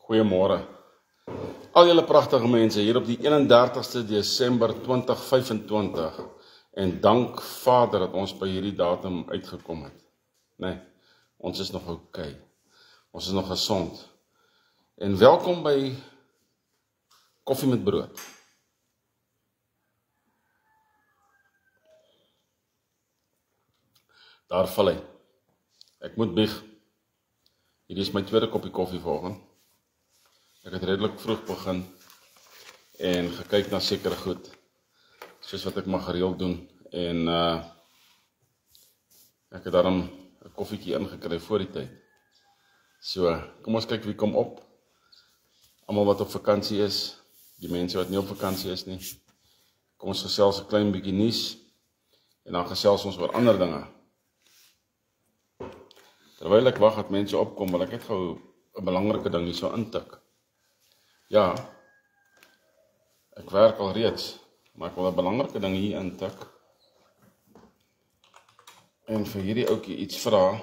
Goeiemôre. Al julle pragtige mense hier op die 31ste Desember 2025 en dank Vader dat ons by hierdie datum uitgekom het. Nee, ons is nog okay. Ons is nog gesond. En welkom by Koffie met Brood. Daar val hy. Ek moet bieg. Hierdie is my tweede koppie koffie vanoggend. Ek het redelik vroeg begin en gekyk na sekere goed, soos wat ek maar gereeld doen. En ek het daarom 'n koffietjie ingekry voor die tyd. So, kom ons kyk wie kom op. Almal wat op vakansie is, die mense wat nie op vakansie is nie. Kom ons gesels 'n klein bietjie nuus en dan gesels ons oor ander dinge. Terwyl ek wag dat mense opkom, wil ek net gou 'n belangrike ding hierso intik. Ja, ek werk al reeds, maar ek wil 'n belangrike ding hier intik. En vir hierdie ouetjie iets vra.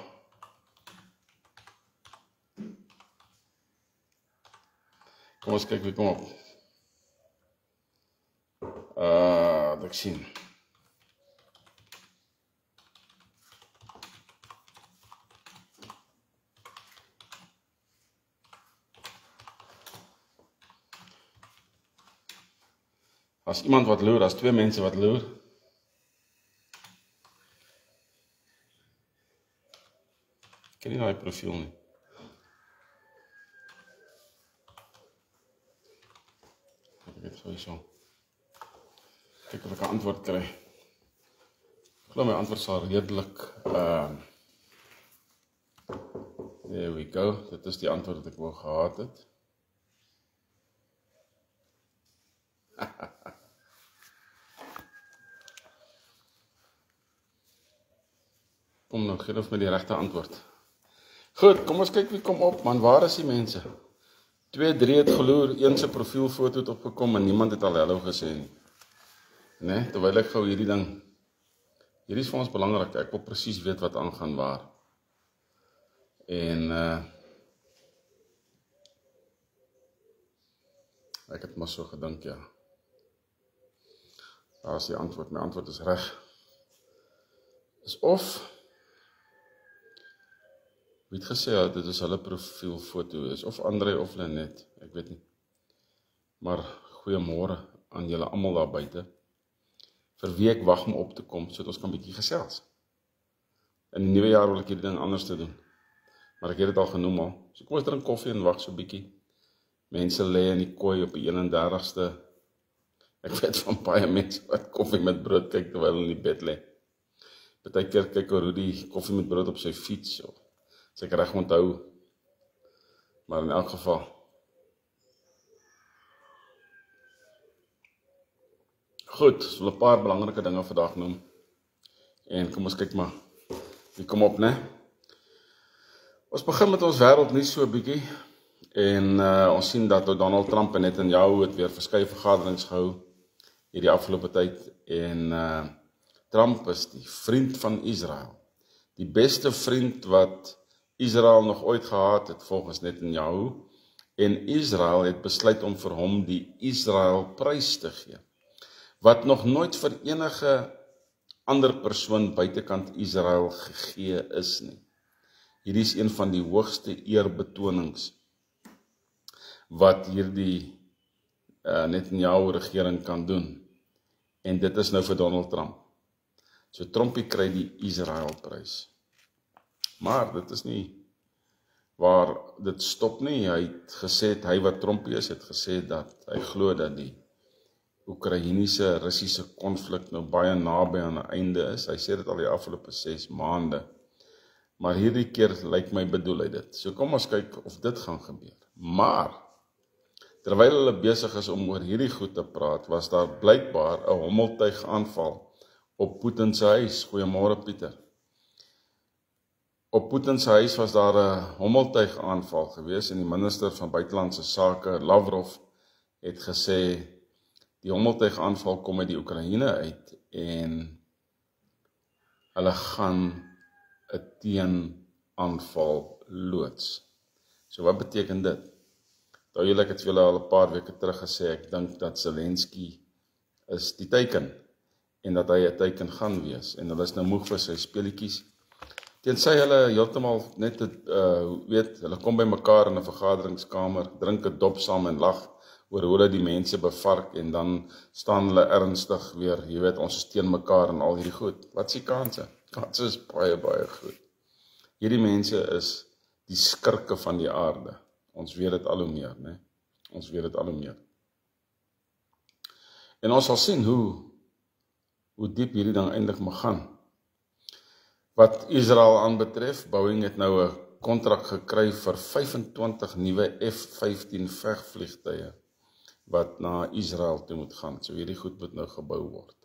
Kom ons kyk wie kom op. Ek sien. As iemand wat loer, as twee mense wat loer. Ek ken nie daai profiel nie. Ek het sowieso. Kyk of ek 'n antwoord kry. Ek glo my antwoord sal redelik there we go. Dit is die antwoord wat ek wou gehad het. Kom nou, gee of my die regte antwoord. Goed, kom ons kyk wie kom op, man. Waar is die mense? 2, 3 het geloer, een se profielfoto het opgekom en niemand het al hallo gesê nie. Nee, terwyl ek gou hierdie ding, hierdie is vir ons belangrik, ek wil presies weet wat aangaan waar. En ek het maar so gedink, ja. Daar is die antwoord, my antwoord is reg. Is of wie het gesê, dit is hulle profielfoto, is of André of Lenet, ek weet nie. Maar goeiemôre aan julle almal daar buite. Vir wie ek wag om op te kom, sodat ons kan bietjie gesels. In die nuwe jaar wil ek hierdie ding anders te doen. Maar ek het dit al genoem al. So kom ons drink koffie en wag so bietjie. Mense lê in die kooi op die 31ste. Ek weet van baie mense wat Koffie met Brood kyk terwyl hulle in die bed lê. Partykeer kyk hoe die Koffie met Brood op sy fiets. As ek reg onthou, maar in elk geval. Goed, ons wil 'n paar belangrike dinge vandag noem. En kom ons kyk maar, wie kom op, né? Ons begin met ons wêreldnuus so 'n bietjie. En ons sien dat Donald Trump en Netanyahu het weer verskeie vergaderings gehou hierdie afgelope tyd. En Trump is die vriend van Israel. Die beste vriend wat Israel nog ooit gehad het volgens Netanyahu, en Israel het besluit om vir hom die Israelprys te gee, wat nog nooit vir enige ander persoon buitekant Israel gegee is nie. Hierdie is een van die hoogste eerbetonings wat hierdie Netanyahu regering kan doen, en dit is nou vir Donald Trump. So Trumpie kry die Israelprys. Maar dit is nie waar dit stop nie. Hy het gesê, hy wat Trumpie is, het gesê dat hy glo dat die Oekraïense-Russiese konflik nou baie naby aan 'n einde is. Hy sê dit al die afgelope 6 maande. Maar hierdie keer lyk my bedoel hy dit. So kom ons kyk of dit gaan gebeur. Maar terwyl hulle besig is om oor hierdie goed te praat, was daar blykbaar 'n hommeltuig aanval op Putin se huis. Goeiemôre Pieter. Op Putin se huis was daar 'n hommeltuig aanval gewees en die minister van buitelandse sake, Lavrov, het gesê die hommeltuig aanval kom uit die Oekraïne uit en hulle gaan 'n teenaanval loods. So wat beteken dit? Ek het vir julle al 'n paar weke terug gesê, ek dink dat Zelensky is die teiken, en dat hy 'n teiken gaan wees, en hulle is nou moeg vir sy speletjies, tensy hulle heeltemal net, hulle kom by mekaar in 'n vergaderingskamer, drink 'n dop saam en lag, oor hoe hulle die mense bevark, en dan staan hulle ernstig weer, jy weet, ons is teen mekaar en al hierdie goed. Wat is die kanse? Kanse is baie, baie goed. Hierdie mense is die skurke van die aarde. Ons weet dit al hoe meer, né? Ons weet dit al hoe meer. En ons sal sien hoe diep hierdie ding eintlik mag gaan. Wat Israel aanbetref, Boeing het nou 'n kontrak gekry vir 25 nuwe F-15 vegvliegtuie wat na Israel toe moet gaan. So hierdie goed moet nou gebou word.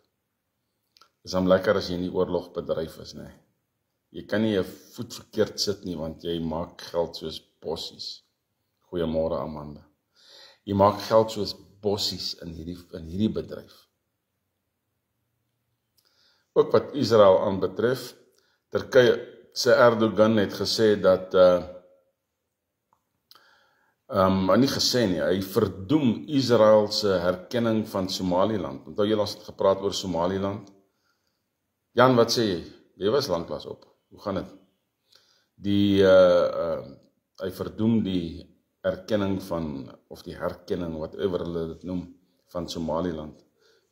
Dis dan lekker as jy in die oorlogbedryf is, né? Jy kan nie 'n voet verkeerd sit nie, want jy maak geld soos bossies. Goeiemôre Amanda. Jy maak geld soos bossies in hierdie bedryf. Ook wat Israel aanbetref, Turkye se Erdogan het gesê dat nie gesê nie, hy verdoem Israel se herkenning van Somaliland. Onthou julle ons het gepraat oor Somaliland? Jan, wat sê jy? Jy was lanklaas op. Hoe gaan dit? Hy verdoem die erkenning van, of die herkenning, whatever hulle dit noem, van Somaliland.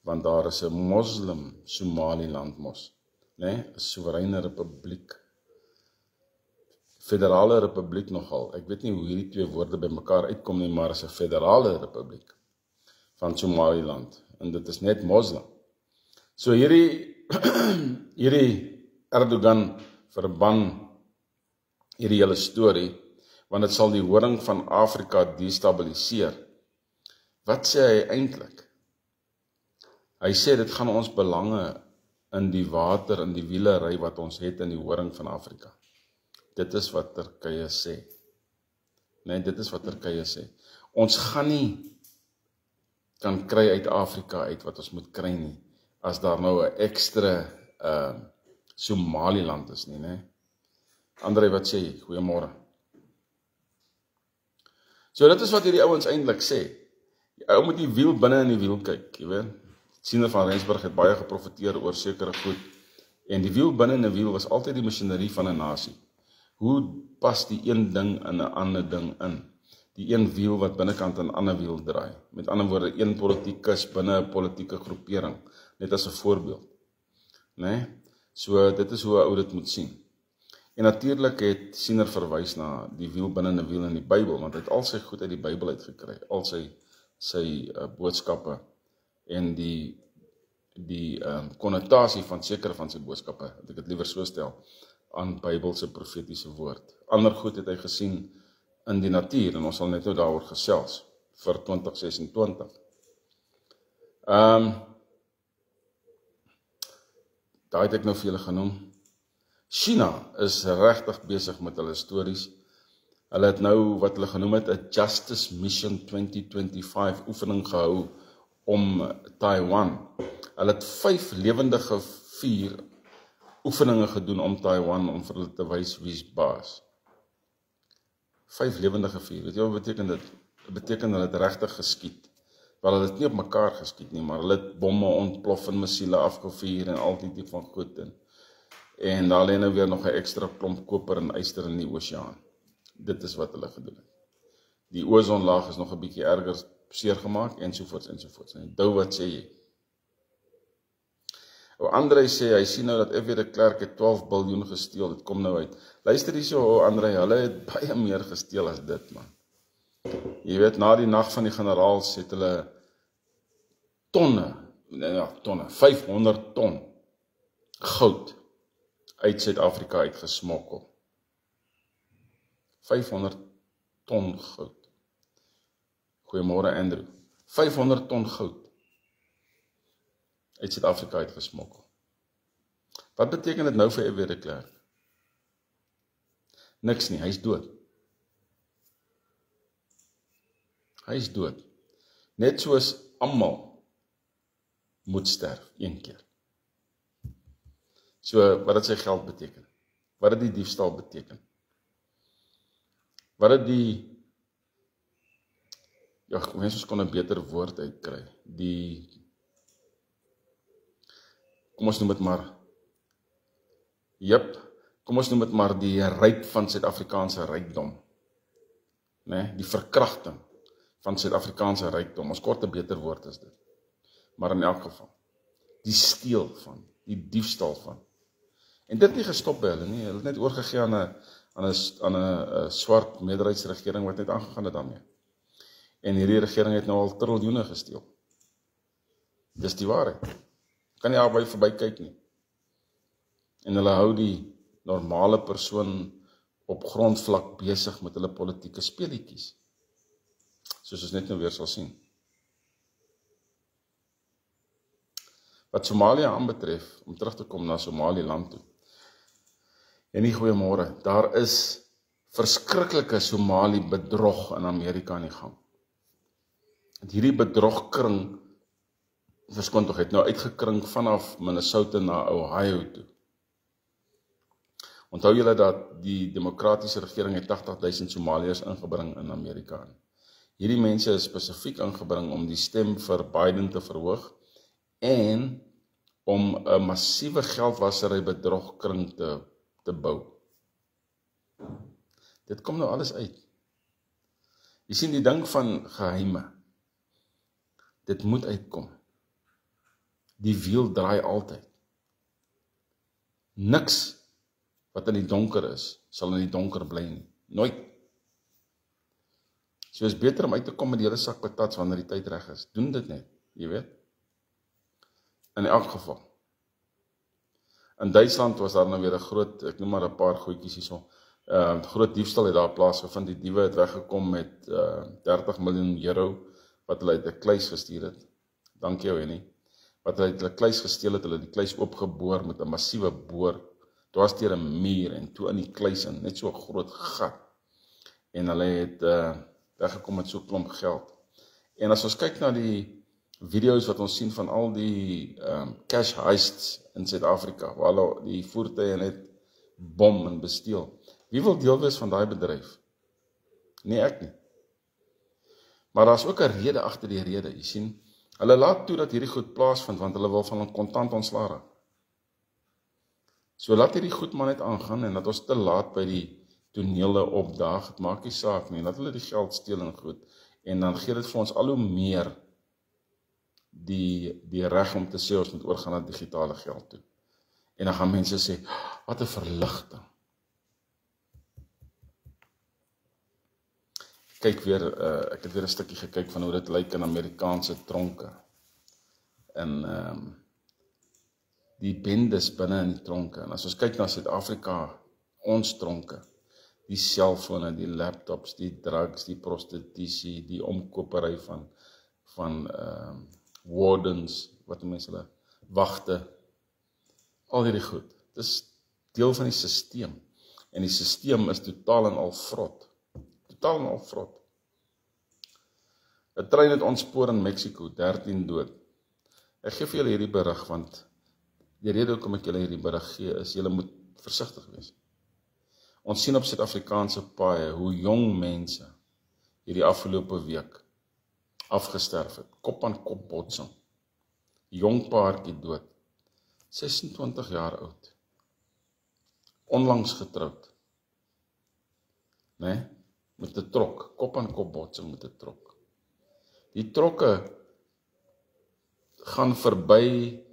Want daar is 'n moslim Somaliland mos, né? 'n soewereine republiek. Federale republiek nogal. Ek weet nie hoe hierdie twee woorde by mekaar uitkom nie, maar is 'n federale republiek van Somaliland. En dit is net moslim. So hierdie Erdogan verban hierdie hele storie, want dit sal die horing van Afrika destabiliseer. Wat sê hy eintlik? Hy sê dit gaan ons belange in die water, in die wielery wat ons het in die horing van Afrika. Dit is wat Turkye sê. Nee, dit is wat Turkye sê. Ons gaan nie kan kry uit Afrika uit wat ons moet kry nie, as daar nou 'n ekstra Somaliland is nie, né? André, wat sê jy? Goeiemôre. So dit is wat hierdie ouens eintlik sê. Ou moet die wiel binne in die wiel kyk, jy weet. Siener van Rensburg het baie geprofeteer oor sekere goed, en die wiel binne in 'n wiel was altyd die masjinerie van 'n nasie. Hoe pas die een ding in 'n ander ding in? Die een wiel wat binnekant aan 'n ander wiel draai. Met ander woorde, een politikus binne 'n politieke groepering, net as 'n voorbeeld. Né? So dit is hoe 'n ou dit moet sien. En natuurlik het Siener verwys na die wiel binne 'n wiel in die Bybel, want hy het al sy goed uit die Bybel uitgekry, al sy boodskappe en die konnotasie van sekere van sy boodskappe, dat ek dit liewer so stel, aan Bybelse profetiese woord. Ander goed het hy gesien in die natuur, en ons sal net nou daaroor gesels vir 2026. Daai het ek nou vir julle genoem. China is regtig besig met hulle stories. Hulle het nou wat hulle genoem het 'n Justice Mission 2025 oefening gehou om Taiwan. Hulle het 5 lewendige vuur oefeninge gedoen om Taiwan, om vir hulle te wys wie's baas. 5 lewendige vuur. Weet jy wat beteken dit? Dit beteken hulle het regtig geskiet. Wel, hulle het nie op mekaar geskiet nie, maar hulle het bomme ontplof en missiele afgevuur en al die tipe van goed in. En daar lê nou weer nog 'n ekstra klomp koper en yster in die oseaan. Dit is wat hulle gedoen het. Die ozonlaag is nog 'n bietjie erger seer gemaak, ensovoorts, ensovoorts. En Dou, wat sê jy? André sê, hy sien nou dat F.W. de Klerk het 12 biljoen gesteel, dit kom nou uit. Luister hierso, André, hulle het baie meer gesteel as dit, man. Jy weet, na die nag van die generaals het hulle tonne, 500 ton goud uit Suid-Afrika uitgesmokkel. 500 ton goud. Goeiemôre Andrew. 500 ton goud uit Suid-Afrika uitgesmokkel. Wat beteken dit nou vir F.W. de Klerk? Niks nie, hy is dood. Hy is dood. Net soos almal moet sterf, een keer. So, wat het sy geld beteken? Wat het die diefstal beteken? Wat het die ja, mens ons kon 'n beter woord uitkry. Kom ons noem dit maar, kom ons noem dit maar die ryk van Suid-Afrikaanse rykdom. Die verkrachting van Suid-Afrikaanse rykdom. Ons kort 'n beter woord is dit. Maar in elk geval, die steel van, die diefstal van. En dit nie gestop by hulle nie, hulle het net oorgegee aan 'n swart meerderheidsregering wat net aangegaan het daarmee. En hierdie regering het nou al triljoene gesteel. Dis die waarheid. Kan nie albei verby kyk nie. En hulle hou die normale persoon op grondvlak besig met hulle politieke speletjies. Soos ons net nou weer sal sien. Wat Somalië aanbetref, om terug te kom na Somaliland toe. En die goeiemôre, daar is verskriklike Somali bedrog in Amerika aan die gang. Hierdie bedrogkring, het nou uitgekring vanaf Minnesota na Ohio toe. Onthou julle dat die demokratiese regering het 80,000 Somaliërs ingebring in Amerika. Hierdie mense is spesifiek ingebring om die stem vir Biden te verhoog en om 'n massiewe geldwasery bedrogkring te bou. Dit kom nou alles uit. Jy sien die ding van geheime. Dit moet uitkom. Die wiel draai altyd. Niks wat in die donker is, sal in die donker bly nie. Nooit. So is beter om uit te kom met die hele sak patats wanneer die tyd reg is. Doen dit net, jy weet. In elk geval. In Duitsland was daar nou weer 'n groot, ek noem maar 'n paar goedjies hierso. Groot diefstal het daar plaasgevind. Die diewe het weggekom met 30 miljoen euro wat hulle uit 'n kluis gestuur het. Dankie jou, Henny. Wat hulle uit 'n kluis gesteel het, hulle die kluis oopgeboor met 'n massiewe boor. Dwars deur 'n muur en toe in die kluis in, net so 'n groot gat. En hulle het weggekom met so 'n klomp geld. En as ons kyk na die video's wat ons sien van al die cash heists in Suid-Afrika, waar hulle die voertuie net bom en besteel. Wie wil deel wees van daai bedryf? Nee, ek nie. Maar daar's ook 'n rede agter die rede, jy sien. Hulle laat toe dat hierdie goed plaasvind, want hulle wil van 'n kontant ontslaa raak. So laat hierdie goed maar net aangaan, en dat ons te laat by die tonele opdaag, het maak nie saak nie, laat hulle die geld steel en goed, en dan gee dit vir ons al hoe meer die reg om te sê ons moet oorgaan na digitale geld toe. En dan gaan mense sê, wat 'n verligting. Kyk weer, ek het weer 'n stukkie gekyk van hoe dit lyk in Amerikaanse tronke. En die bendes binne in die tronke. En as ons kyk na Suid-Afrika, ons tronke, die selfone, die laptops, die drugs, die prostitusie, die omkopery van wardens, wat mense hulle, wagte, al hierdie goed. Dit is deel van die sisteem. En die sisteem is totaal en al vrot. Totaal en al vrot. 'n Trein het ontspoor in Mexico, 13 dood. Ek gee vir julle hierdie berig, want die rede hoekom ek julle hierdie berig gee, is julle moet versigtig wees. Ons sien op Suid-Afrikaanse paaie, hoe jong mense hierdie afgelope week afgesterf het. Kop aan kop botsing. Jong paartjie dood. 26 jaar oud. Onlangs getroud. Met 'n trok. Kop aan kop botsing met 'n trok. Die trokke gaan verby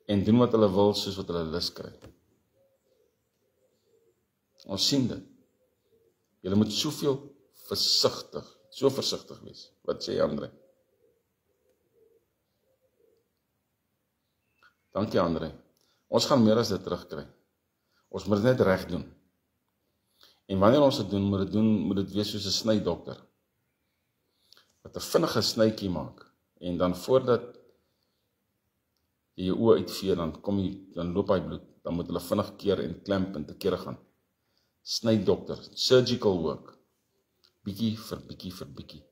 en doen wat hulle wil, soos wat hulle lus kry. Ons sien dit. Julle moet so versigtig wees. Wat sê André? Dankie André. Ons gaan meer as dit terugkry. Ons moet dit net reg doen. En wanneer ons dit doen, moet dit wees soos 'n snydokter. Wat 'n vinnige snytjie maak. En dan voordat jy jou oë uitvee, dan loop hy bloed. Dan moet hulle vinnig keer en klemp en te kere gaan. Snydokter, surgical work. Bietjie vir bietjie.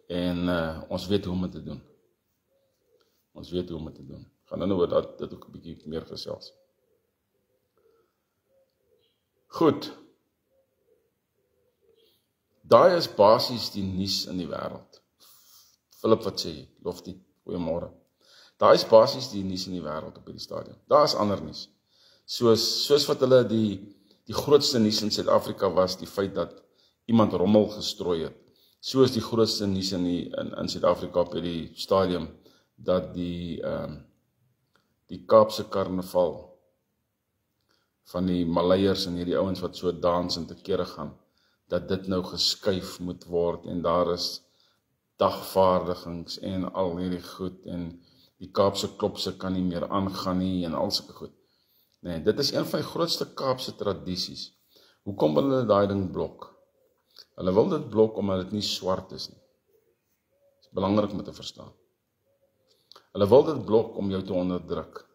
En ons weet hoe om dit te doen. Gaan nou oor dit ook 'n bietjie meer gesels. Goed. Daai is basies die nuus in die wêreld. Philip, wat sê jy? Loftie, goeiemôre. Daai is basies die nuus in die wêreld op hierdie stadium. Daar is ander nuus. Soos wat hulle die grootste nuus in Suid-Afrika was, die feit dat iemand rommel gestrooi het. So is die grootste nuus in Suid-Afrika op hierdie stadium, dat die Kaapse Karnaval van die Maleiers en hierdie ouens wat so dans en te kere gaan, dat dit nou geskuif moet word, en daar is dagvaardigings en al hierdie goed, en die Kaapse klopse kan nie meer aangaan nie, en al sulke goed. Nee, dit is een van die grootste Kaapse tradisies. Hoekom wil hulle daai ding blok? Hulle wil dit blok omdat dit nie swart is nie. Dit is belangrik om te verstaan. Hulle wil dit blok om jou te onderdruk.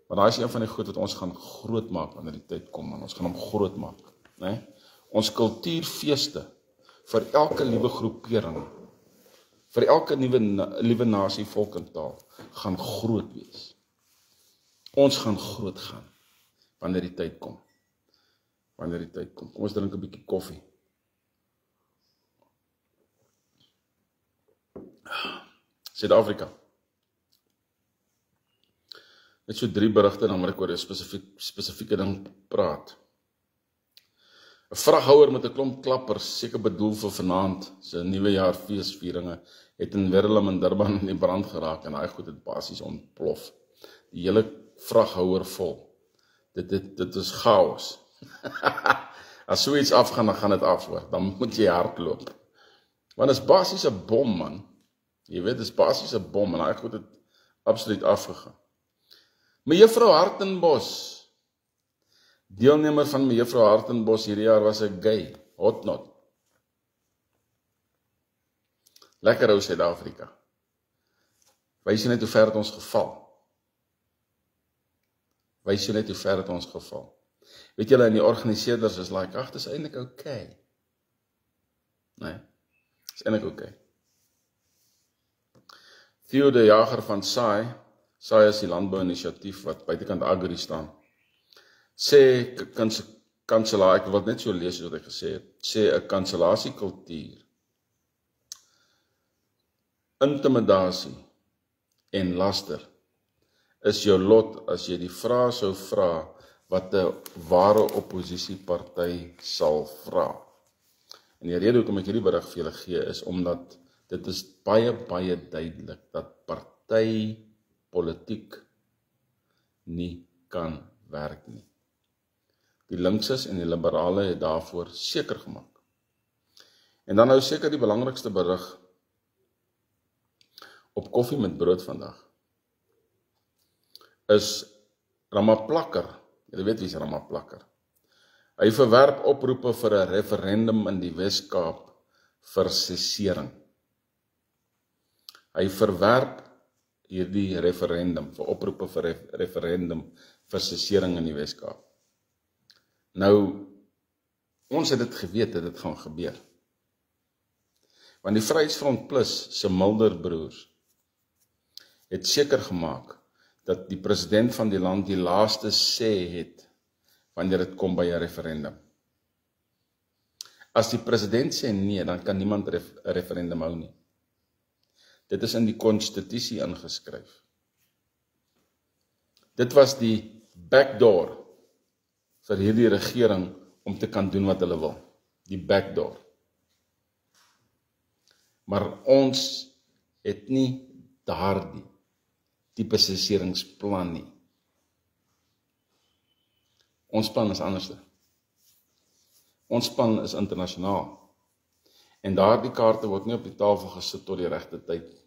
Maar daar is een van die goed wat ons gaan groot maak wanneer die tyd kom, en ons gaan hom groot maak. Nee? Ons kultuurfeeste, vir elke liewe groepering, vir elke liewe nasie, volk en taal, gaan groot wees. Ons gaan groot gaan, wanneer die tyd kom. Wanneer die tyd kom. Kom ons drink 'n bietjie koffie. Suid-Afrika. Net so 3 berigte, dan moet ek oor 'n spesifieke ding praat. 'n Vraghouer met 'n klomp klappers, seker bedoel vir vanaand, se nuwejaar feesvieringe, het in Verulam en Durban in die brand geraak, en daai goed het basies ontplof. Die hele vraghouer vol. Dit is chaos. As so iets afgaan, dan gaan dit af, hoor. Dan moet jy hardloop. Want dit is basies 'n bom, man. Jy weet, dit is basies 'n bom, en daai goed het absoluut afgegaan. Mevrou Hartenbos, deelnemer van Mevrou Hartenbos hierdie jaar was 'n gay, hotnot. Lekker ou Suid-Afrika. Wys jy net hoe ver het ons geval. Wys jy net hoe ver het ons geval. Weet julle, en die organiseerders is like, ag, dis eintlik okay. Nee, dis eintlik okay. Theo de Jager van SAI is die landbou-inisiatief wat buitekant Agri staan, sê kanselaar, ek wil net so lees wat hy gesê het, sê 'n kanselasiekultuur, intimidasie en laster is jou lot as jy die vraag sou vra wat 'n ware oppositieparty sal vra. En die rede hoekom ek hierdie berig vir julle gee is omdat dit is baie duidelik dat partypolitiek nie kan werk nie. Die linkses en die liberale het daarvoor seker gemaak. En dan nou seker die belangrikste berig op koffie met brood vandag is Ramaplakker. Jy weet wie is Ramaplakker. Hy verwerp oproepe vir 'n referendum in die Wes-Kaap vir sesering. Hy verwerp hierdie referendum, vir oproepe vir referendum vir sesering in die Wes-Kaap. Nou, ons het dit geweet dat dit gaan gebeur. Want die Vryheidsfront Plus se Mulderbroers het seker gemaak dat die president van die land die laaste sê het wanneer dit kom by 'n referendum. As die president sê nee, dan kan niemand 'n referendum hou nie. Dit is in die konstitusie ingeskryf. Dit was die backdoor vir hierdie regering om te kan doen wat hulle wil. Die backdoor. Maar ons het nie daardie tipe seseringsplan nie. Ons plan is anders. Ons plan is internasionaal. En daardie kaarte word nie op die tafel gesit tot die regte tyd.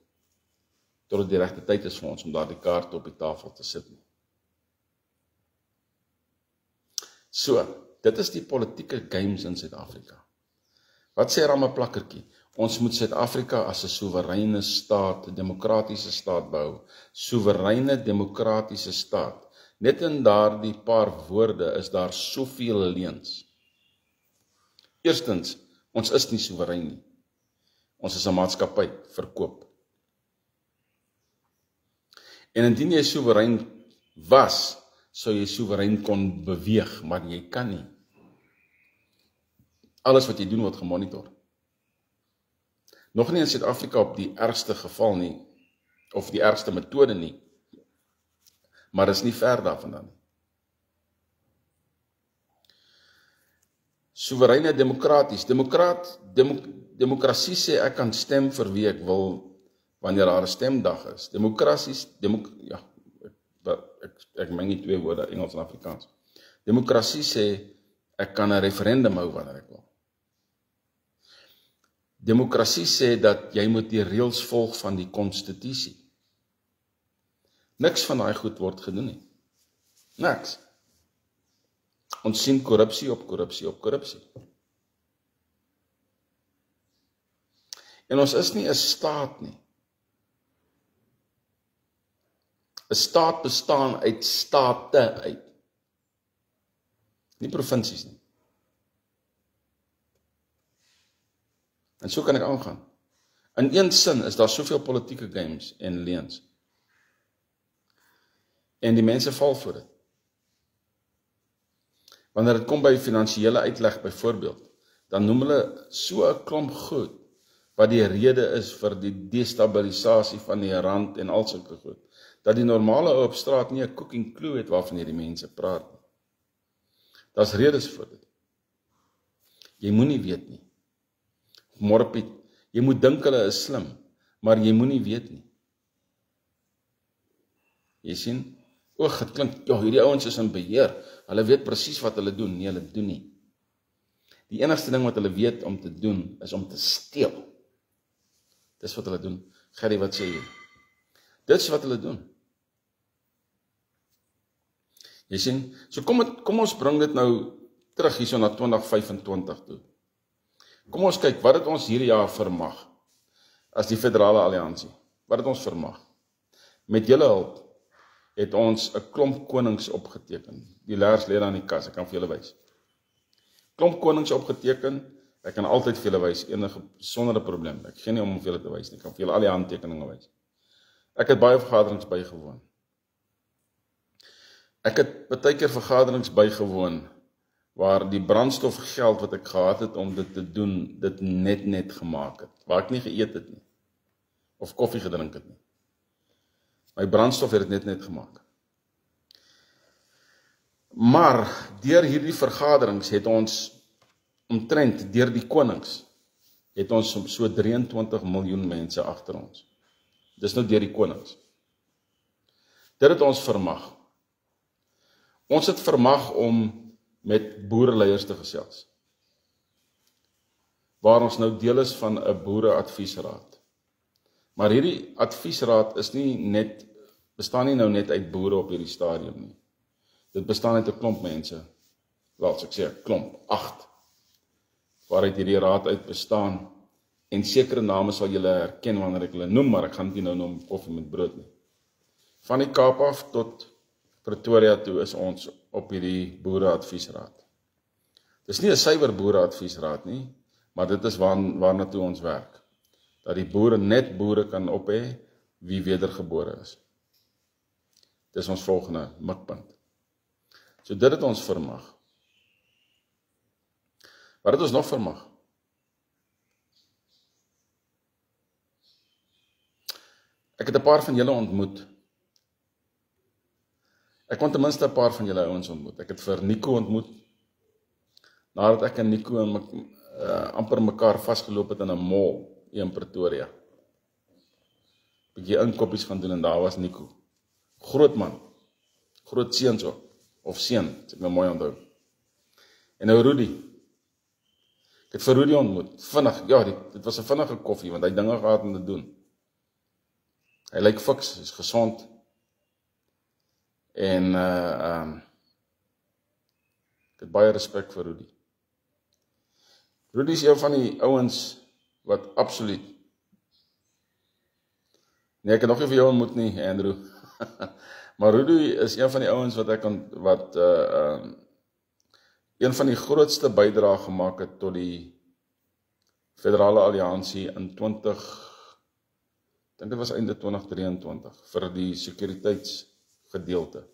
Tot die regte tyd is vir ons om daardie kaarte op die tafel te sit nie. So, dit is die politieke games in Suid-Afrika. Wat sê Ramaplakkertjie? Ons moet Suid-Afrika as 'n soewereine staat, 'n demokratiese staat bou. Soewereine demokratiese staat. Net in daardie paar woorde is daar soveel leuns. Eerstens, ons is nie soewerein nie. Ons is 'n maatskappy, verkoop. En indien jy soewerein was, sou jy soewerein kon beweeg, maar jy kan nie. Alles wat jy doen word gemonitor. Nog nie in Suid-Afrika op die ergste geval nie, of die ergste metode nie, maar is nie ver daarvandaan nie. Soewereine demokraties. Demokrasie sê ek kan stem vir wie ek wil, wanneer daar 'n stemdag is. Ek meng nie twee woorde, Engels en Afrikaans. Demokrasie sê ek kan 'n referendum hou wanneer ek wil. Demokrasie sê dat jy moet die reëls volg van die konstitusie. Niks van daai goed word gedoen nie. Niks. Ons sien korrupsie op korrupsie op korrupsie. En ons is nie 'n staat nie. 'n Staat bestaan uit state uit. Nie provinsies nie. En so kan ek aangaan. In een sin is daar soveel politieke games en leuns. En die mense val voor dit. Wanneer dit kom by finansiële uitleg byvoorbeeld, dan noem hulle so 'n klomp goed, wat die rede is vir die destabilisasie van die rand en al sulke goed, dat die normale ou op straat nie 'n cooking clue het waarvan hierdie mense praat nie. Daar's redes vir dit. Jy moenie weet nie. Môre Piet, jy moet dink hulle is slim, maar jy moenie weet nie. Jy sien? Dit klink, hierdie ouens is in beheer. Hulle weet presies wat hulle doen. Nee, hulle doen nie. Die enigste ding wat hulle weet om te doen, is om te steel. Dis wat hulle doen. Gerry, wat sê jy? Dis wat hulle doen. Jy sien? So kom ons bring dit nou terug hierso na 2025 toe. Kom ons kyk, wat het ons hierdie jaar vermag, as die Federale Alliansie? Wat het ons vermag? Met julle hulp, het ons 'n klomp konings opgeteken. Die leers lê daar in die kas, ek kan vir julle wys. Klomp konings opgeteken, ek kan altyd vir julle wys, sonder 'n probleem. Ek gee nie om vir julle te wys nie, ek kan vir julle al die handtekeninge wys. Ek het baie vergaderings bygewoon. Ek het baie keer vergaderings bygewoon, waar die brandstofgeld wat ek gehad het om dit te doen, dit net gemaak het, waar ek nie geëet het nie, of koffie gedrink het nie. My brandstof het dit net gemaak. Maar, deur hierdie vergaderings het ons, omtrent deur die konings, het ons so 23 miljoen mense agter ons. Dis nou deur die konings. Dit het ons vermag. Ons het vermag om met boereleiers te gesels, waar ons nou deel is van 'n boereadviesraad. Maar hierdie adviesraad bestaan nie nou net uit boere op hierdie stadium nie. Dit bestaan uit 'n klomp mense, laat ek sê 'n klomp, 8, waaruit hierdie raad uit bestaan, en sekere name sal julle herken wanneer ek hulle noem, maar ek gaan dit nie nou noem koffie met brood nie. Van die Kaap af tot Pretoria toe is ons op hierdie boereadviesraad. Dis nie 'n suiwer boereadviesraad nie, maar dit is waarna toe ons werk. Dat die boere kan ophê wie wedergebore is. Dis ons volgende mikpunt. So dit het ons vermag. Wat het ons nog vermag? Ek het 'n paar van julle ontmoet. Ek kon ten minste 'n paar van julle ouens ontmoet. Ek het vir Nico ontmoet, nadat ek en Nico amper mekaar vasgeloop het in 'n mall in Pretoria. Bietjie inkoppies gaan doen en daar was Nico. Groot man, groot seun so, of seun, as ek nou mooi onthou. En nou Rudy. Ek het vir Rudy ontmoet, vinnig, dit was 'n vinnige koffie, want hy het dinge gehad om te doen. Hy lyk fiks, is gesond. En ek het baie respek vir Rudy. Rudy is een van die ouens wat absoluut, nee, ek het nog nie vir jou ontmoet nie, Andrew, maar Rudy is een van die ouens wat een van die grootste bydrae gemaak het tot die Federale Alliansie in ek dink dit was einde 2023, vir die sekuriteitsgedeelte.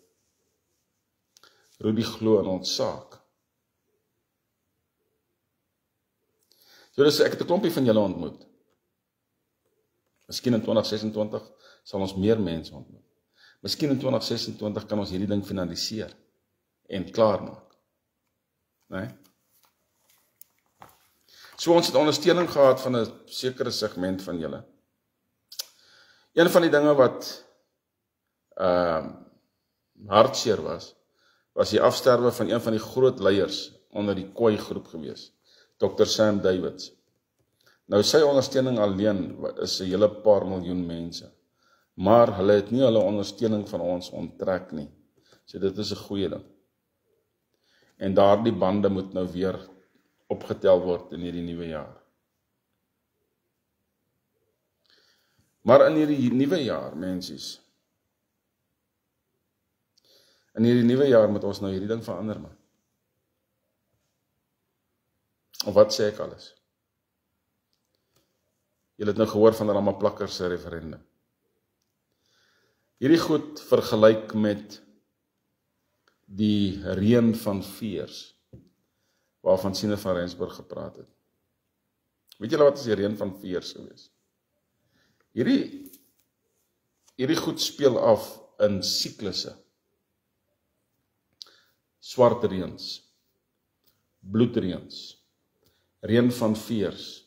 Rudy glo in ons saak. Julle sê, ek het 'n klompie van julle ontmoet. Miskien in 2026 sal ons meer mense ontmoet. Miskien in 2026 kan ons hierdie ding finaliseer en klaarmaak. Nee? So ons het ondersteuning gehad van 'n sekere segment van julle. Een van die dinge wat hartseer was die afsterwe van een van die groot leiers onder die Khoi groep gewees, Dr. Sam Davids. Nou sy ondersteuning alleen is 'n hele paar miljoen mense, maar hulle het nie hulle ondersteuning van ons onttrek nie. So dit is 'n goeie ding. En daardie bande moet nou weer opgetel word in hierdie nuwe jaar. Maar in hierdie nuwe jaar, mensies, in hierdie nuwe jaar moet ons nou hierdie ding verander, man. Of wat sê ek alles? Julle het nou gehoor van Ramaplakker se referendum. Hierdie goed vergelyk met die reën van veers, waarvan Sine van Rensburg gepraat het. Weet julle wat is die reën van veers gewees? Hierdie goed speel af in siklusse. Swart reëns, bloedreëns, reën van veers,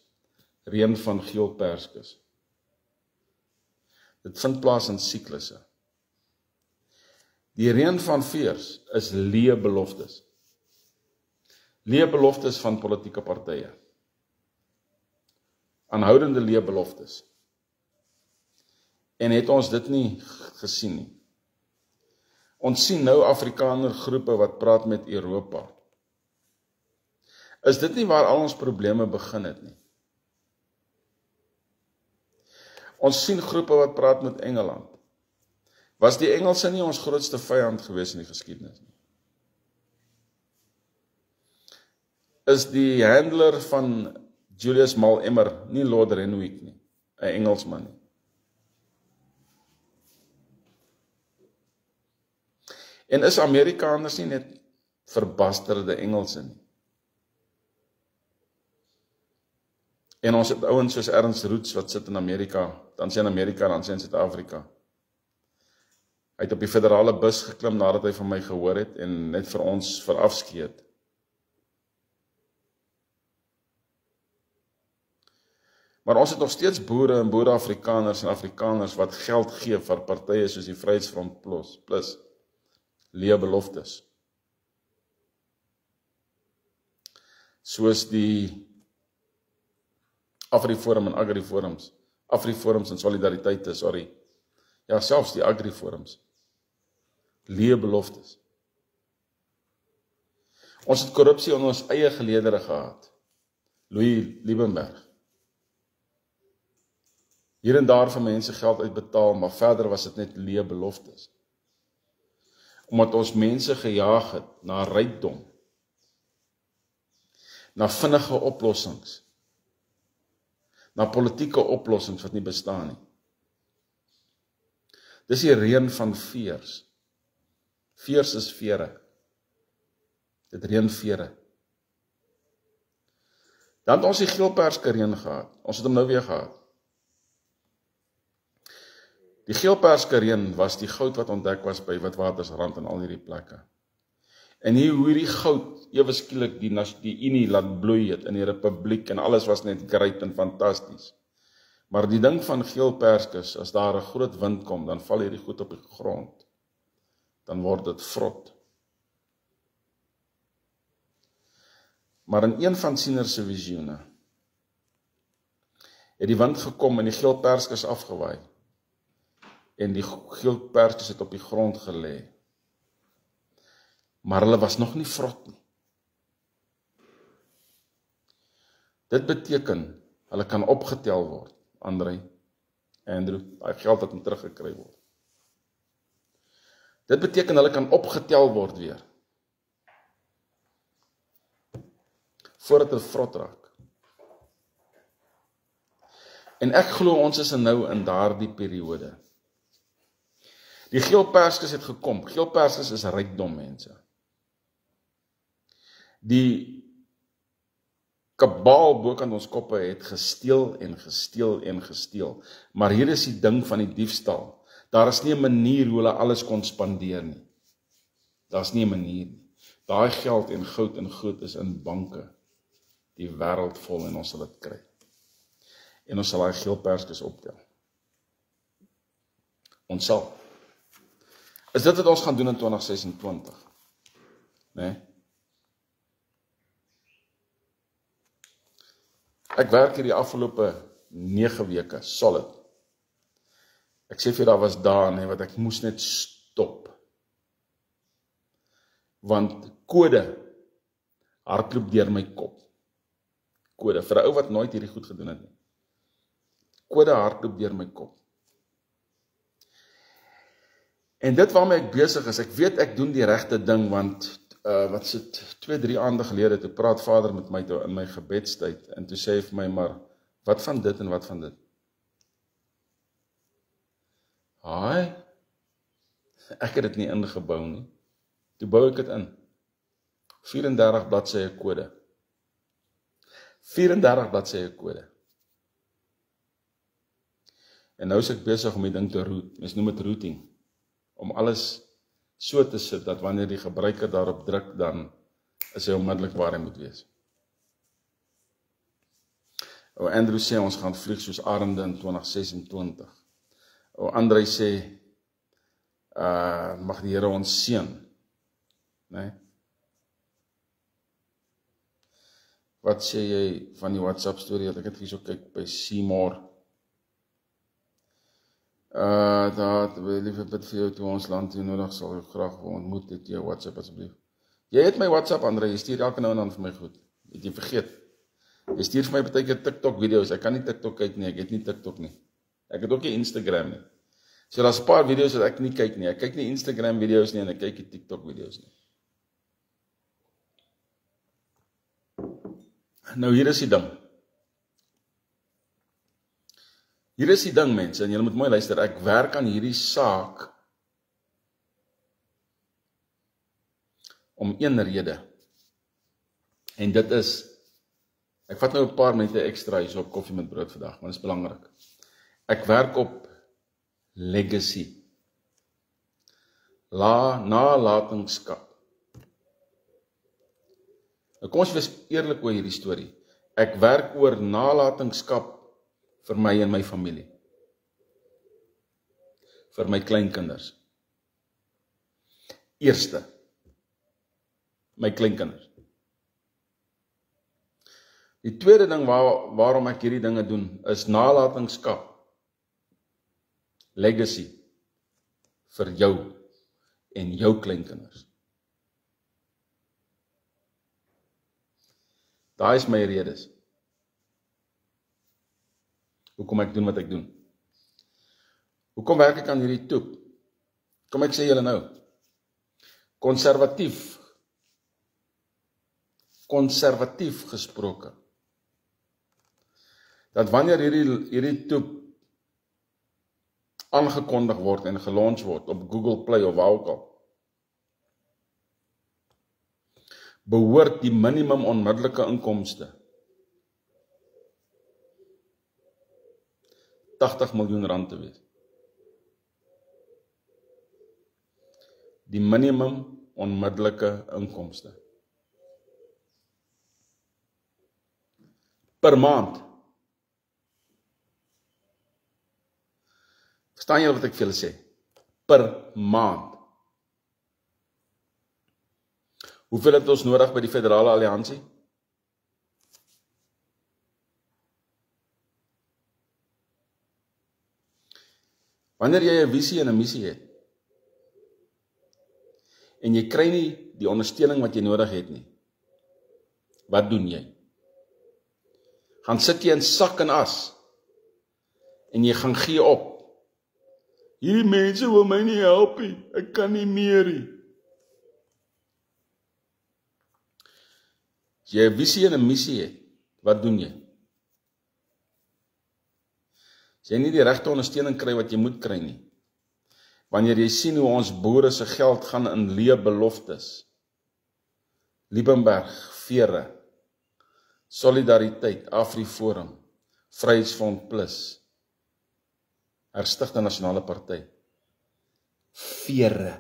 reën van geelperskes. Dit vind plaas in siklusse. Die reën van veers is leë beloftes. Leë beloftes van politieke partye. Aanhoudende leë beloftes. En het ons dit nie gesien nie. Ons sien nou Afrikaner groepe wat praat met Europa. Is dit nie waar al ons probleme begin het nie? Ons sien groepe wat praat met Engeland. Was die Engelse nie ons grootste vyand gewees in die geskiedenis nie? Is die handler van Julius Malema nie Lord Renwick nie, 'n Engelsman nie? En is Amerikaners nie net verbasterde Engelse nie? En ons het ouens soos Ernst Roots wat sit in Amerika, dan sê in Amerika, dan sê in Suid-Afrika. Hy het op die federale bus geklim nadat hy van my gehoor het en net vir ons verafskeid. Maar ons het nog steeds boere en boere-Afrikaners en Afrikaners wat geld gee vir partye soos die Vryheidsfront Plus, leë beloftes. Soos die Afriforum en Agriforums, Afriforums en Solidariteite, ja, selfs die Agriforums, leë beloftes. Ons het korrupsie onder ons eie geleedere gehad, Louis Liebenberg. Hier en daar van mense geld uitbetaal, maar verder was dit net leë beloftes. Omdat ons mense gejaag het na rykdom, na vinnige oplossings, na politieke oplossings wat nie bestaan nie. Dis die reën van veers. Veers is vere. Dit reën vere. Dan het ons die geelperske reën gehad. Ons het hom nou weer gehad. Die geelperske reën was die goud wat ontdek was by Witwatersrand en al hierdie plekke. En hoe hierdie goud ewe skielik die Unie laat bloei het in die Republiek en alles was net great en fantasties. Maar die ding van geelperskes, as daar 'n groot wind kom, dan val hierdie goed op die grond. Dan word dit vrot. Maar in een van Siener se visioene het die wind gekom en die geelperskes afgewaai. En die geelperskes het op die grond gelê. Maar hulle was nog nie vrot nie. Dit beteken, hulle kan opgetel word, Andrew, daai geld wat moet teruggekry word. Dit beteken, hulle kan opgetel word weer. Voordat hulle vrot raak. En ek glo ons is nou in daardie periode. Die geelperskes het gekom. Geelperskes is rykdom, mense. Die kabaal bokant ons koppe het gesteel en gesteel en gesteel. Maar hier is die ding van die diefstal. Daar is nie 'n manier hoe hulle alles kon spandeer nie. Daar is nie 'n manier nie. Daai geld en goud en goed is in banke. Die wêreld vol en ons sal dit kry. En ons sal daai geel perskes optel. Ons sal. Is dit wat ons gaan doen in 2026? Nee? Ek werk hier die afgelope 9 weke, solid. Ek sê vir daar was dae, wat ek moes net stop. Want kode hardloop deur my kop. Kode, vir 'n ou wat nooit hierdie goed gedoen het nie. Kode hardloop deur my kop. En dit waarmee ek besig is, ek weet ek doen die regte ding, want wat sit 2-3 aande gelede, toe praat Vader met my in my gebedstyd, en toe sê hy vir my, maar wat van dit en wat van dit? Haai, ek het dit nie ingebou nie. Toe bou ek dit in. 34 bladsye kode. 34 bladsye kode. En nou is ek besig om die ding te root. Mens noem dit routing. Om alles so te sit, dat wanneer die gebruiker daarop druk, dan is hy onmiddellik waar hy moet wees. Andrew sê, ons gaan vlieg soos arende in 2026. André sê, mag die Here ons seën. Nee? Wat sê jy van die WhatsApp storie? Ek het hier so kyk by Seymour. Dat lieve bid vir jou toe ons land toe nodig sal ek graag ontmoet het jou WhatsApp asseblief. Jy het my WhatsApp, André, jy stuur elke nou en dan vir my goed. Het jy vergeet? Jy stuur vir my baie keer TikTok video's. Ek kan nie TikTok kyk nie, ek het nie TikTok nie. Ek het ook nie Instagram nie. So daar's 'n paar video's wat ek nie kyk nie. Ek kyk nie Instagram video's nie en ek kyk nie TikTok video's nie. Nou hier is die ding. Hier is die ding, mense, en julle moet mooi luister. Ek werk aan hierdie saak om een rede. En dit is, ek vat nou 'n paar minute ekstra hier so op koffie met brood vandag, want dit is belangrik. Ek werk op legacy. Nalatenskap. Nou kom ons wees eerlik oor hierdie storie. Ek werk oor nalatenskap vir my en my familie. Vir my kleinkinders. Eerste, my kleinkinders. Die tweede ding waarom ek hierdie dinge doen, is nalatenskap. Legacy. Vir jou en jou kleinkinders. Daai is my redes. Hoekom ek doen wat ek doen? Hoekom werk ek aan hierdie toep? Kom ek sê julle nou. Konservatief gesproke. Dat wanneer hierdie toep aangekondig word en gelons word op Google Play of waar ook al, behoort die minimum onmiddellike inkomste 80 miljoen rand te wees. Die minimum onmiddellike inkomste. Per maand. Verstaan julle wat ek vir julle sê? Per maand. Hoeveel het ons nodig by die Federale Alliansie? Wanneer jy 'n visie en 'n missie het, en jy kry nie die ondersteuning wat jy nodig het nie, wat doen jy? Gaan sit jy in sak en as, en jy gaan gee op. Hierdie mense wil my nie help nie, ek kan nie meer nie. As jy 'n visie en 'n missie het, wat doen jy? As jy nie die regte ondersteuning kry wat jy moet kry nie, wanneer jy sien hoe ons boere se geld gaan in leë beloftes, Liebenberg, Vere, Solidariteit, AfriForum, Vryheidsfront Plus, Herstigde Nasionale Party, vere.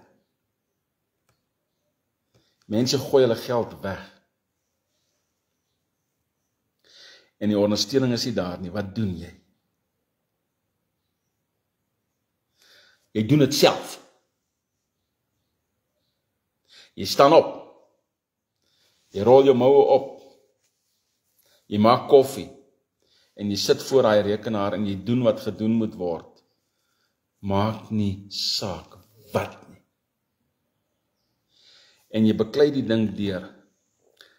Mense gooi hulle geld weg. En die ondersteuning is nie daar nie. Wat doen jy? Jy doen dit self. Jy staan op. Jy rol jou moue op. Jy maak koffie. En jy sit voor daai rekenaar en jy doen wat gedoen moet word. Maak nie saak wat nie. En jy beklei die ding deur,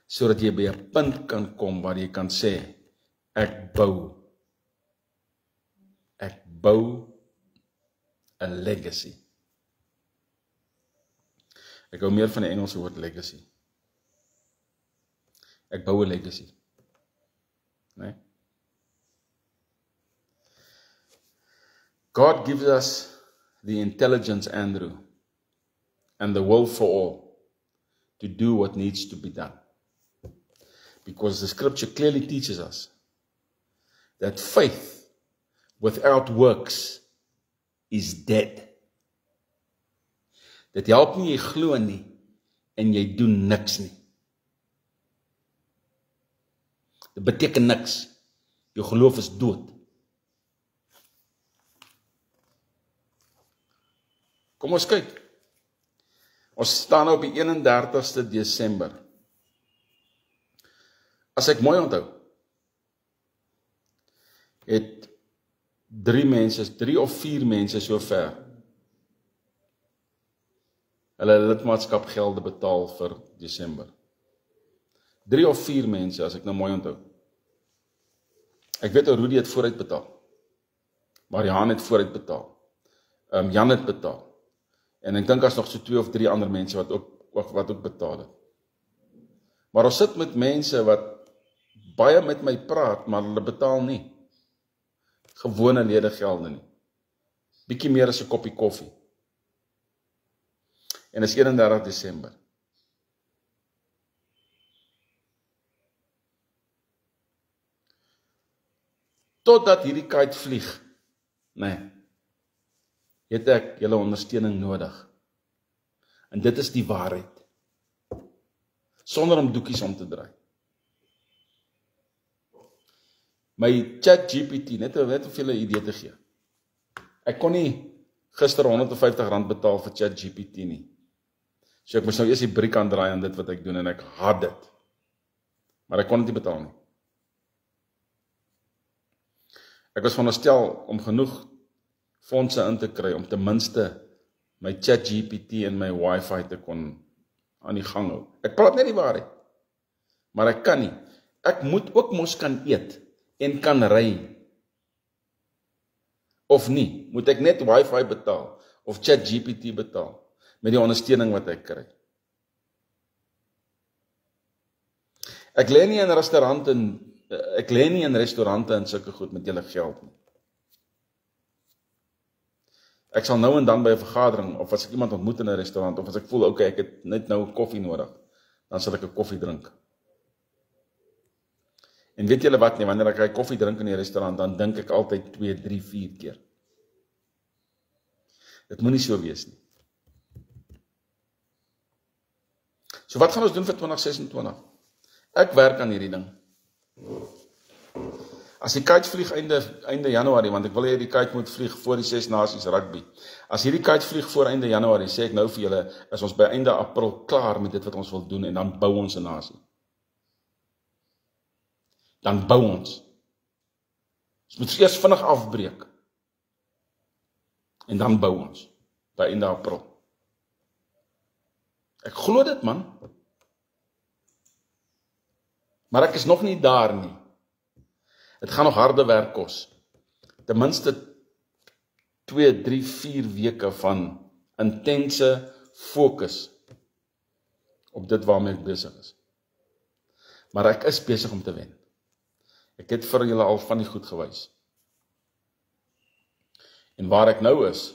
sodat jy by 'n punt kan kom waar jy kan sê, ek bou 'n legacy. Ek hou meer van die Engelse woord legacy. Ek bou 'n legacy. Nee? God gives us the intelligence, Andrew, and the will for all to do what needs to be done. Because the scripture clearly teaches us that faith without works is dead. Dit help nie jy glo nie en jy doen niks nie. Dit beteken niks. Jou geloof is dood. Kom ons kyk. Ons staan nou op die 31ste Desember. As ek mooi onthou, het 3 of 4 mense sover hulle lidmaatskapgelde betaal vir Desember. 3 of 4 mense, as ek nou mooi onthou. Ek weet ou Rudy het vooruit betaal. Mariaan het vooruit betaal. Jan het betaal. En ek dink as nog so 2 of 3 ander mense wat ook betaal het. Maar ons sit met mense wat baie met my praat, maar hulle betaal nie. Gewone ledegelde nie. Bietjie meer as 'n koppie koffie. En is 31 Desember. Totdat hierdie kite vlieg, nee, het ek julle ondersteuning nodig. En dit is die waarheid. Sonder om doekies om te draai. My ChatGPT, net om julle 'n idee te gee. Ek kon nie gister R150 betaal vir ChatGPT nie. So ek moes nou eers die briek aandraai aan dit wat ek doen en ek haat dit. Maar ek kon dit nie betaal nie. Ek was veronderstel om genoeg fondse in te kry om ten minste my ChatGPT en my Wi-Fi te kon aan die gang hou. Ek praat net die waarheid. Maar ek kan nie. Ek moet ook mos kan eet en kan ry. Of nie, moet ek net Wi-Fi betaal of ChatGPT betaal met die ondersteuning wat ek kry. Ek lê nie in restaurante en sulke goed met julle geld nie. Ek sal nou en dan by 'n vergadering, of as ek iemand ontmoet in 'n restaurant, of as ek voel, okay, ek het net nou koffie nodig, dan sal ek 'n koffie drink. En weet julle wat nie, wanneer ek koffie drink in die restaurant, dan dink ek altyd 2, 3, 4 keer. Dit moet nie so wees nie. So wat gaan ons doen vir 2026? Ek werk aan hierdie ding. As die kite vlieg einde Januarie, want ek wil hê die kite moet vlieg voor die 6 Nasies rugby. As hierdie kite vlieg voor einde Januarie, sê ek nou vir julle, is ons by einde April klaar met dit wat ons wil doen, en dan bou ons 'n nasie. Dan bou ons. Ons moet eers vinnig afbreek. En dan bou ons, by einde April. Ek glo dit, man. Maar ek is nog nie daar nie. Het gaan nog harde werk kos. Ten minste 2, 3, 4 weke van intense fokus op dit waarmee ek besig is. Maar ek is besig om te wen. Ek het vir julle al van die goed gewys. En waar ek nou is,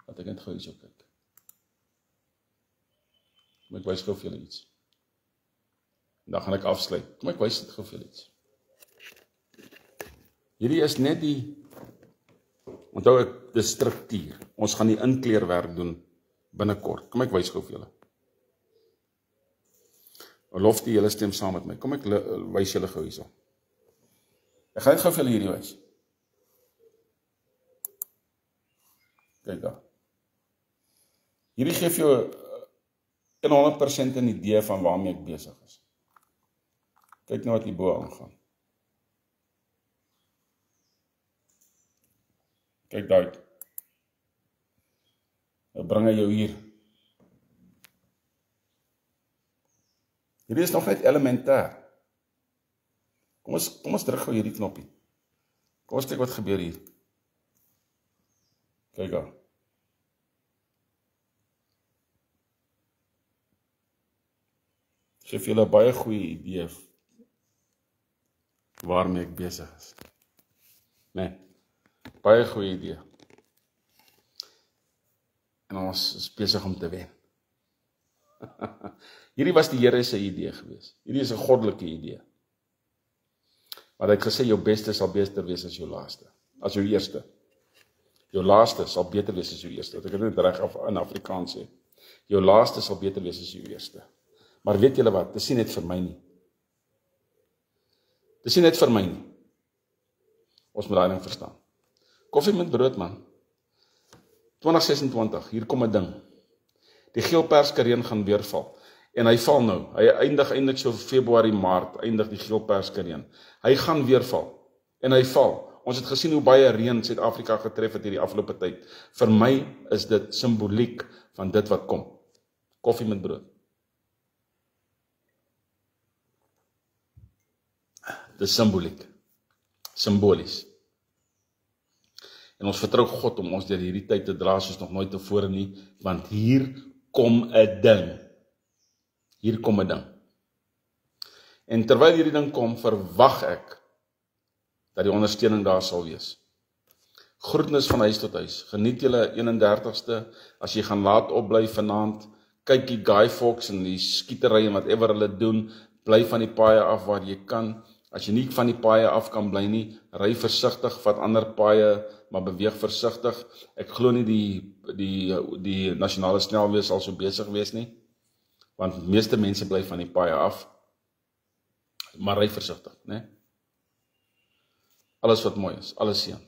wat ek net gou hierso kyk. Ek wys gou vir julle iets. Dan gaan ek afsluit. Kom ek wys dit gou iets. Hierdie is net onthou ek, die struktuur. Ons gaan die inkleerwerk doen binnekort. Kom ek wys gou vir julle. Lof die hele stem saam met my. Kom ek wys julle gou hierso. Ek gaan net gou vir julle hierdie wys. Kyk daar. Hierdie gee vir jou 100% 'n idee van waarmee ek besig is. Kyk nou wat hierbo aangaan. Kyk daar. Nou bring hy jou hier. Hierdie is nog net elementêr. Kom ons druk gou hierdie knoppie. Kom ons kyk wat gebeur hier. Kyk daar. Geef julle 'n baie goeie idee waarmee ek besig is. Nee, baie goeie idee. En ons is besig om te wen. Hierdie was die Here se idee gewees. Hierdie is 'n goddelike idee. Maar hy het gesê jou beste sal beter wees as jou laaste, as jou eerste. Jou laaste sal beter wees as jou eerste. Wat ek dit reg in Afrikaans sê. Jou laaste sal beter wees as jou eerste. Maar weet julle wat? Dit is nie net vir my nie. Dit is nie net vir my nie. Ons moet daai ding verstaan. Koffie met brood, man. 2026, hier kom 'n ding. Die geelperskareen gaan weer val. En hy val nou. Hy eindig so Februarie, Maart, eindig die geelperskareen. Hy gaan weer val. En hy val. Ons het gesien hoe baie reën Suid-Afrika getref het hierdie afgelope tyd. Vir my is dit simboliek van dit wat kom. Koffie met brood. Dit is simboliek. Simbolies. En ons vertrou God om ons deur hierdie tyd te dra soos nog nooit tevore nie, want hier kom 'n ding. Hier kom 'n ding. En terwyl hierdie ding kom, verwag ek dat die ondersteuning daar sal wees. Groetnis van huis tot huis. Geniet julle 31ste, as jy gaan laat opbly vanaand, kyk die Guy Fawkes en die skietery en whatever hulle doen, bly van die paaie af waar jy kan. As jy nie van die paaie af kan bly nie, ry versigtig, vat ander paaie, maar beweeg versigtig. Ek glo nie die nasionale snelweë sal so besig wees nie, want meeste mense bly van die paaie af, maar ry versigtig, né? Alles wat mooi is, alles seën.